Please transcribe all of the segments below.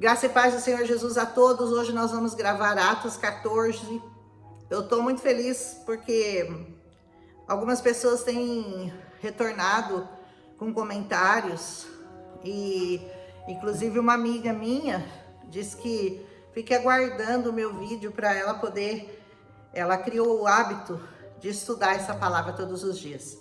Graça e paz do Senhor Jesus a todos. Hoje nós vamos gravar Atos 14. Eu estou muito feliz porque algumas pessoas têm retornado com comentários e inclusive uma amiga minha disse que fique aguardando o meu vídeo para ela poder. Ela criou o hábito de estudar essa palavra todos os dias.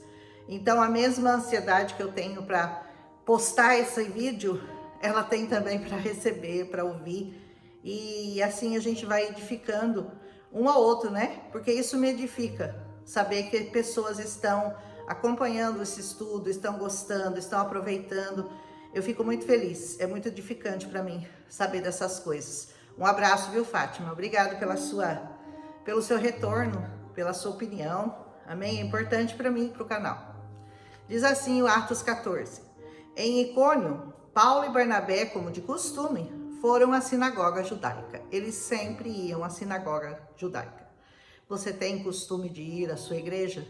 Então a mesma ansiedade que eu tenho para postar esse vídeo, ela tem também para receber, para ouvir, e assim a gente vai edificando um ao outro, né? Porque isso me edifica, saber que pessoas estão acompanhando esse estudo, estão gostando, estão aproveitando. Eu fico muito feliz, é muito edificante para mim saber dessas coisas. Um abraço, viu, Fátima? Obrigado pelo seu retorno, pela sua opinião, amém? É importante para mim e para o canal. Diz assim o Atos 14. Em Icônio, Paulo e Barnabé, como de costume, foram à sinagoga judaica. Eles sempre iam à sinagoga judaica. Você tem costume de ir à sua igreja?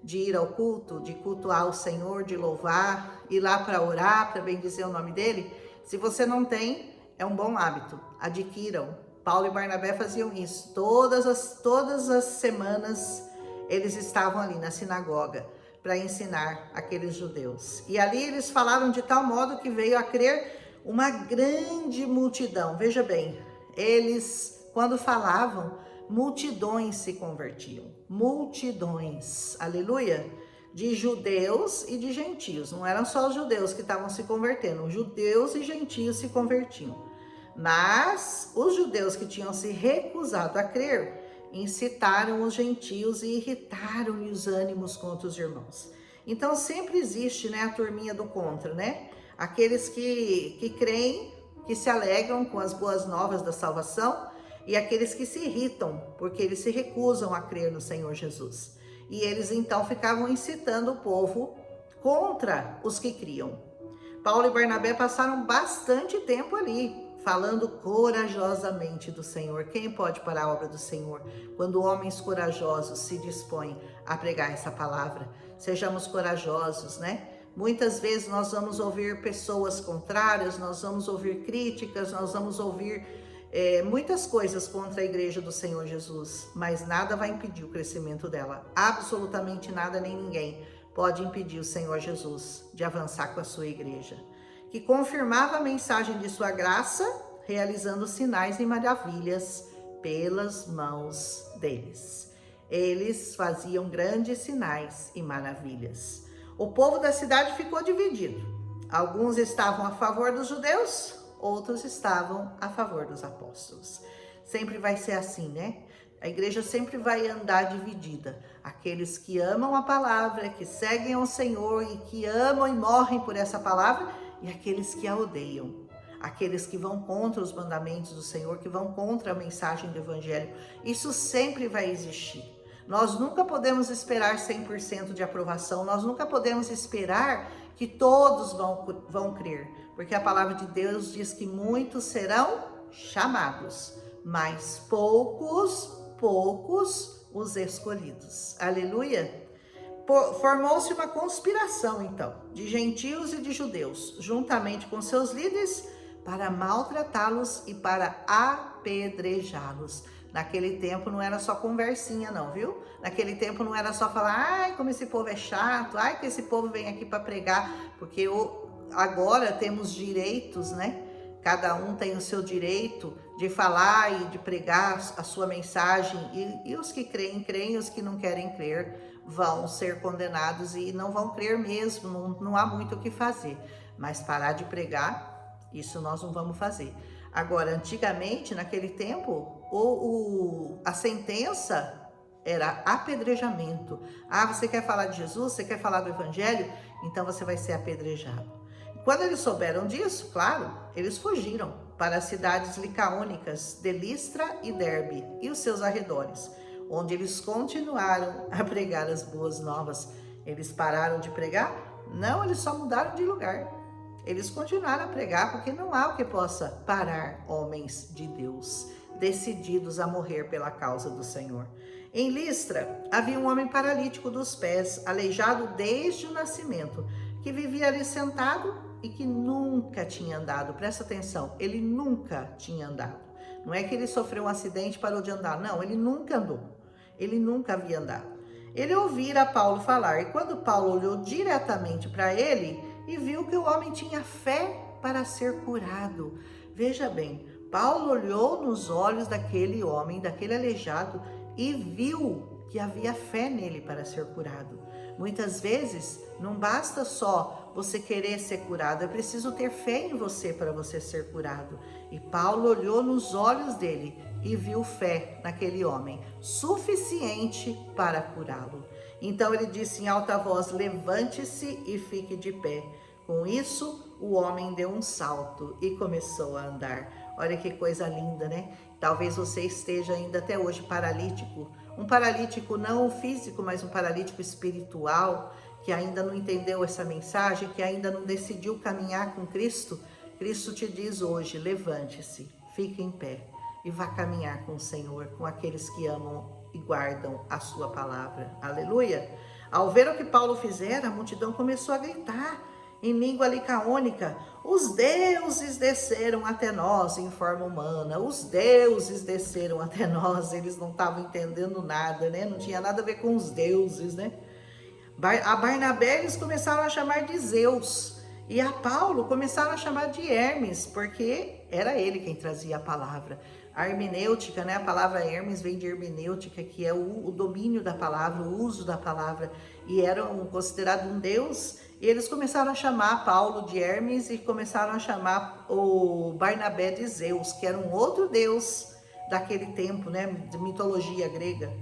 De ir ao culto, de cultuar o Senhor, de louvar, ir lá para orar, para bendizer o nome dele? Se você não tem, é um bom hábito. Adquiram. Paulo e Barnabé faziam isso. Todas as semanas eles estavam ali na sinagoga para ensinar aqueles judeus. E ali eles falaram de tal modo que veio a crer uma grande multidão. Veja bem, eles, quando falavam, multidões se convertiam. Multidões, aleluia, de judeus e de gentios. Não eram só os judeus que estavam se convertendo, judeus e gentios se convertiam. Mas os judeus que tinham se recusado a crer incitaram os gentios e irritaram-lhe os ânimos contra os irmãos. Então sempre existe, né, a turminha do contra, né? Aqueles que creem, que se alegram com as boas novas da salvação, e aqueles que se irritam, porque eles se recusam a crer no Senhor Jesus. E eles então ficavam incitando o povo contra os que criam. Paulo e Barnabé passaram bastante tempo ali, falando corajosamente do Senhor. Quem pode parar a obra do Senhor quando homens corajosos se dispõem a pregar essa palavra? Sejamos corajosos, né? Muitas vezes nós vamos ouvir pessoas contrárias, nós vamos ouvir críticas, nós vamos ouvir muitas coisas contra a igreja do Senhor Jesus, mas nada vai impedir o crescimento dela. Absolutamente nada nem ninguém pode impedir o Senhor Jesus de avançar com a sua igreja, que confirmava a mensagem de sua graça, realizando sinais e maravilhas pelas mãos deles. Eles faziam grandes sinais e maravilhas. O povo da cidade ficou dividido. Alguns estavam a favor dos judeus, outros estavam a favor dos apóstolos. Sempre vai ser assim, né? A igreja sempre vai andar dividida. Aqueles que amam a palavra, que seguem ao Senhor e que amam e morrem por essa palavra, e aqueles que a odeiam, aqueles que vão contra os mandamentos do Senhor, que vão contra a mensagem do Evangelho. Isso sempre vai existir. Nós nunca podemos esperar 100% de aprovação, nós nunca podemos esperar que todos vão crer, porque a palavra de Deus diz que muitos serão chamados, mas poucos os escolhidos. Aleluia! Formou-se uma conspiração, então, de gentios e de judeus, juntamente com seus líderes, para maltratá-los e para apedrejá-los. Naquele tempo não era só conversinha não, viu? Naquele tempo não era só falar, ai, como esse povo é chato, ai, que esse povo vem aqui para pregar, porque agora temos direitos, né? Cada um tem o seu direito de falar e de pregar a sua mensagem, e os que creem, creem, os que não querem crer vão ser condenados e não vão crer mesmo, não há muito o que fazer. Mas parar de pregar, isso nós não vamos fazer. Agora, antigamente, naquele tempo, a sentença era apedrejamento. Ah, você quer falar de Jesus? Você quer falar do Evangelho? Então você vai ser apedrejado. Quando eles souberam disso, claro, eles fugiram para as cidades licaônicas de Listra e Derbe e os seus arredores, onde eles continuaram a pregar as boas novas. Eles pararam de pregar? Não, eles só mudaram de lugar. Eles continuaram a pregar porque não há o que possa parar homens de Deus, decididos a morrer pela causa do Senhor. Em Listra, havia um homem paralítico dos pés, aleijado desde o nascimento, que vivia ali sentado e que nunca tinha andado. Presta atenção, ele nunca tinha andado. Não é que ele sofreu um acidente e parou de andar, não, ele nunca andou. Ele nunca havia andado. Ele ouvira Paulo falar, e quando Paulo olhou diretamente para ele e viu que o homem tinha fé para ser curado. Veja bem, Paulo olhou nos olhos daquele homem, daquele aleijado, e viu que havia fé nele para ser curado. Muitas vezes, não basta só você querer ser curado, é preciso ter fé em você para você ser curado. E Paulo olhou nos olhos dele e viu fé naquele homem, suficiente para curá-lo. Então ele disse em alta voz, levante-se e fique de pé. Com isso, o homem deu um salto e começou a andar. Olha que coisa linda, né? Talvez você esteja ainda até hoje paralítico. Um paralítico não físico, mas um paralítico espiritual, que ainda não entendeu essa mensagem, que ainda não decidiu caminhar com Cristo. Cristo te diz hoje, levante-se, fique em pé e vá caminhar com o Senhor, com aqueles que amam e guardam a sua palavra. Aleluia! Ao ver o que Paulo fizera, a multidão começou a gritar em língua licaônica, os deuses desceram até nós, em forma humana, os deuses desceram até nós. Eles não estavam entendendo nada, né? Não tinha nada a ver com os deuses, né? A Barnabé eles começaram a chamar de Zeus, e a Paulo começaram a chamar de Hermes, porque era ele quem trazia a palavra. A hermenêutica, né? A palavra Hermes vem de hermenêutica, que é o domínio da palavra, o uso da palavra, e eram considerados um deus. E eles começaram a chamar Paulo de Hermes e começaram a chamar o Barnabé de Zeus, que era um outro deus daquele tempo, né? De mitologia grega.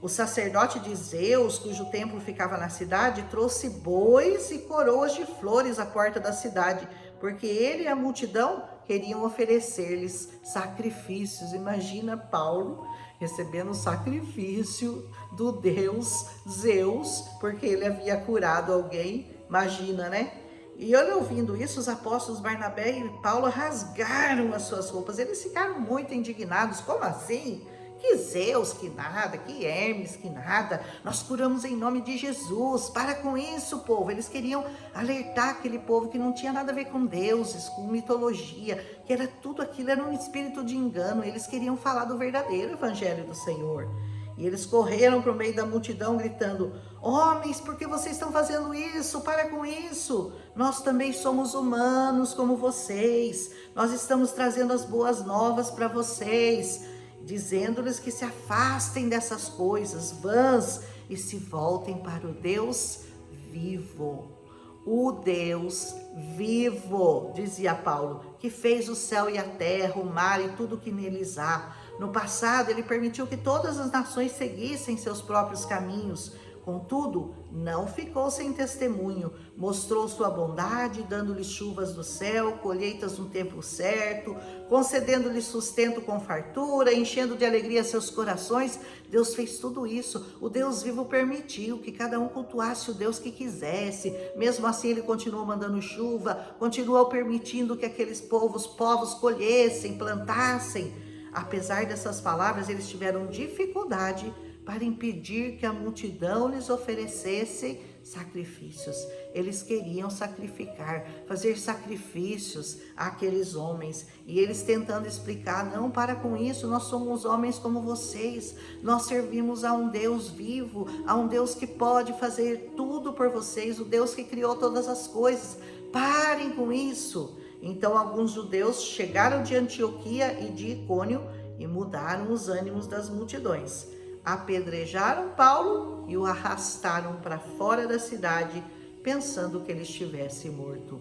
O sacerdote de Zeus, cujo templo ficava na cidade, trouxe bois e coroas de flores à porta da cidade, porque ele e a multidão queriam oferecer-lhes sacrifícios. Imagina Paulo recebendo o sacrifício do deus Zeus, porque ele havia curado alguém. Imagina, né? E olha, ouvindo isso, os apóstolos Barnabé e Paulo rasgaram as suas roupas. Eles ficaram muito indignados. Como assim? Que Zeus, que nada, que Hermes, que nada. Nós curamos em nome de Jesus. Para com isso, povo. Eles queriam alertar aquele povo que não tinha nada a ver com deuses, com mitologia, que era tudo aquilo, era um espírito de engano. Eles queriam falar do verdadeiro evangelho do Senhor. E eles correram para o meio da multidão gritando, homens, por que vocês estão fazendo isso? Para com isso. Nós também somos humanos como vocês. Nós estamos trazendo as boas novas para vocês, dizendo-lhes que se afastem dessas coisas vãs e se voltem para o Deus vivo. O Deus vivo, dizia Paulo, que fez o céu e a terra, o mar e tudo que neles há. No passado, ele permitiu que todas as nações seguissem seus próprios caminhos. Contudo, não ficou sem testemunho. Mostrou sua bondade, dando-lhes chuvas do céu, colheitas no tempo certo, concedendo-lhes sustento com fartura, enchendo de alegria seus corações. Deus fez tudo isso. O Deus vivo permitiu que cada um cultuasse o Deus que quisesse. Mesmo assim, ele continuou mandando chuva, continuou permitindo que aqueles povos colhessem, plantassem. Apesar dessas palavras, eles tiveram dificuldade para impedir que a multidão lhes oferecesse sacrifícios. Eles queriam sacrificar, fazer sacrifícios àqueles homens. E eles tentando explicar, não, para com isso, nós somos homens como vocês. Nós servimos a um Deus vivo, a um Deus que pode fazer tudo por vocês, o Deus que criou todas as coisas. Parem com isso. Então alguns judeus chegaram de Antioquia e de Icônio e mudaram os ânimos das multidões. Apedrejaram Paulo e o arrastaram para fora da cidade, pensando que ele estivesse morto.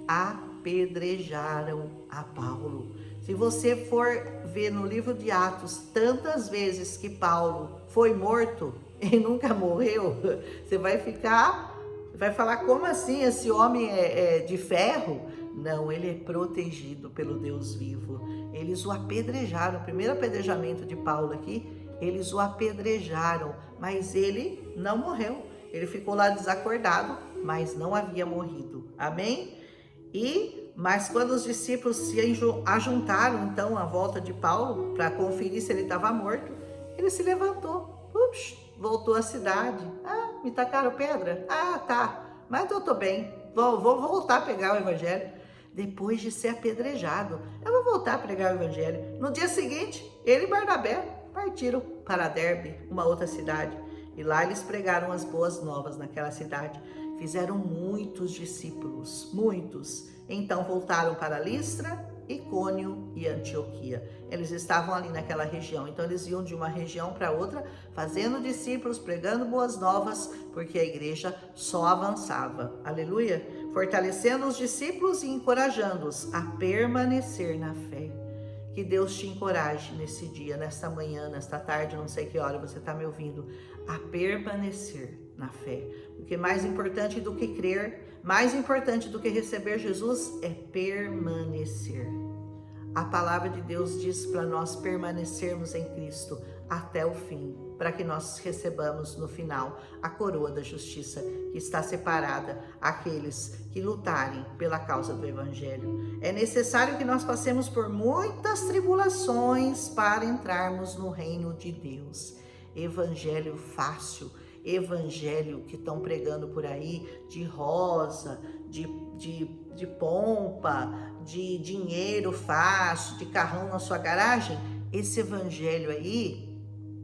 Apedrejaram a Paulo. Se você for ver no livro de Atos, tantas vezes que Paulo foi morto e nunca morreu, você vai falar, como assim? Esse homem é de ferro? Não, ele é protegido pelo Deus vivo. Eles o apedrejaram, o primeiro apedrejamento de Paulo aqui, eles o apedrejaram, mas ele não morreu. Ele ficou lá desacordado, mas não havia morrido. Amém? Mas quando os discípulos se ajuntaram, então, à volta de Paulo, para conferir se ele estava morto, ele se levantou, voltou à cidade. Me tacaram pedra? Tá, mas eu tô bem. vou voltar a pregar o evangelho. Depois de ser apedrejado, eu vou voltar a pregar o evangelho. No dia seguinte, ele e Barnabé partiram para Derbe, uma outra cidade. E lá eles pregaram as boas novas naquela cidade. Fizeram muitos discípulos, muitos. Então voltaram para Listra, Icônio e Antioquia. Eles estavam ali naquela região, então eles iam de uma região para outra, fazendo discípulos, pregando boas novas, porque a igreja só avançava. Aleluia! Fortalecendo os discípulos e encorajando-os a permanecer na fé. Que Deus te encoraje nesse dia, nesta manhã, nesta tarde, não sei que hora você está me ouvindo, a permanecer na fé. Porque mais importante do que crer, mais importante do que receber Jesus é permanecer. A palavra de Deus diz para nós permanecermos em Cristo até o fim, para que nós recebamos no final a coroa da justiça que está separada àqueles que lutarem pela causa do Evangelho. É necessário que nós passemos por muitas tribulações para entrarmos no reino de Deus. Evangelho fácil, evangelho que estão pregando por aí de rosa, de pompa, de dinheiro fácil, de carrão na sua garagem. Esse evangelho aí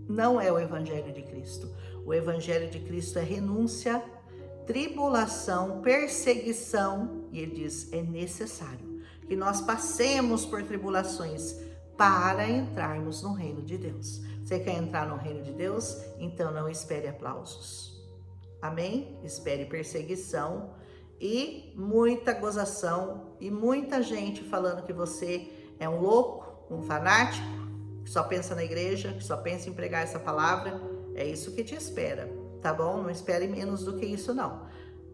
não é o evangelho de Cristo. O evangelho de Cristo é renúncia, tribulação, perseguição, e ele diz, é necessário que nós passemos por tribulações para entrarmos no reino de Deus. Você quer entrar no reino de Deus? Então não espere aplausos. Amém? Espere perseguição e muita gozação e muita gente falando que você é um louco, um fanático, que só pensa na igreja, que só pensa em pregar essa palavra. É isso que te espera, tá bom? Não espere menos do que isso, não.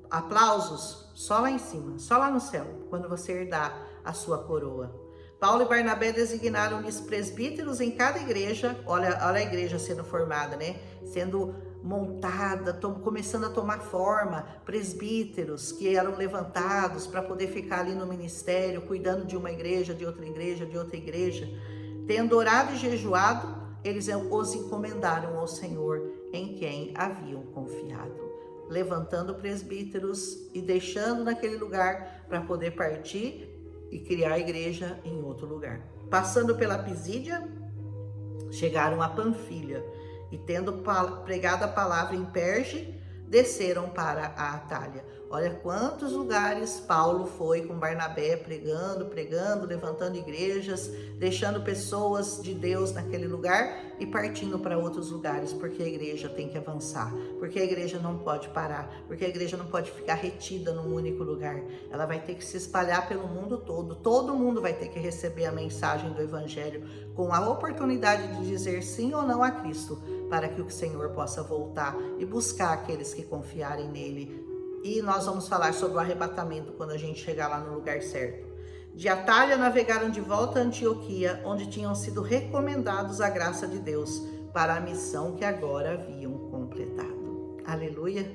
Aplausos só lá em cima, só lá no céu, quando você herdar a sua coroa. Paulo e Barnabé designaram-lhes presbíteros em cada igreja. Olha a igreja sendo formada, né? Sendo montada, começando a tomar forma. Presbíteros que eram levantados para poder ficar ali no ministério, cuidando de uma igreja, de outra igreja, de outra igreja. Tendo orado e jejuado, eles os encomendaram ao Senhor em quem haviam confiado. Levantando presbíteros e deixando naquele lugar para poder partir e criar a igreja em outro lugar. Passando pela Pisídia, chegaram a Panfilha e tendo pregado a palavra em Perge, desceram para a Atália. Olha quantos lugares Paulo foi com Barnabé pregando, levantando igrejas, deixando pessoas de Deus naquele lugar e partindo para outros lugares, porque a igreja tem que avançar, porque a igreja não pode parar, porque a igreja não pode ficar retida num único lugar. Ela vai ter que se espalhar pelo mundo todo. Todo mundo vai ter que receber a mensagem do Evangelho com a oportunidade de dizer sim ou não a Cristo, para que o Senhor possa voltar e buscar aqueles que confiarem nele. E nós vamos falar sobre o arrebatamento quando a gente chegar lá no lugar certo. De Atália navegaram de volta a Antioquia, onde tinham sido recomendados à graça de Deus para a missão que agora haviam completado. Aleluia!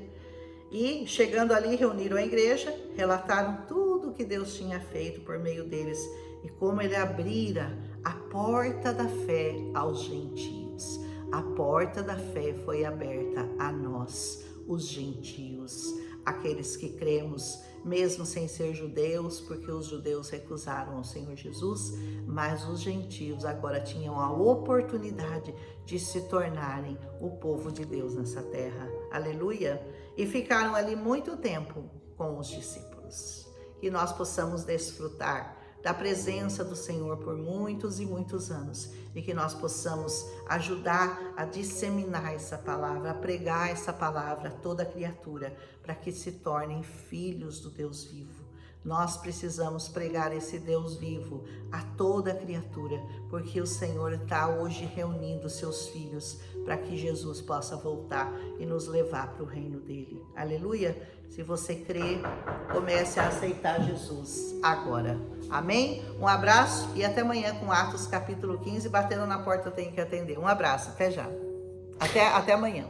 E chegando ali, reuniram a igreja, relataram tudo o que Deus tinha feito por meio deles e como ele abrira a porta da fé aos gentios. A porta da fé foi aberta a nós, os gentios, aqueles que cremos, mesmo sem ser judeus, porque os judeus recusaram ao Senhor Jesus, mas os gentios agora tinham a oportunidade de se tornarem o povo de Deus nessa terra. Aleluia! E ficaram ali muito tempo com os discípulos. Que nós possamos desfrutar da presença do Senhor por muitos e muitos anos e que nós possamos ajudar a disseminar essa palavra, a pregar essa palavra a toda criatura, para que se tornem filhos do Deus vivo. Nós precisamos pregar esse Deus vivo a toda criatura, porque o Senhor está hoje reunindo seus filhos para que Jesus possa voltar e nos levar para o reino dele. Aleluia! Se você crê, comece a aceitar Jesus agora. Amém? Um abraço e até amanhã com Atos capítulo 15. Batendo na porta eu tenho que atender. Um abraço, até já. Até amanhã.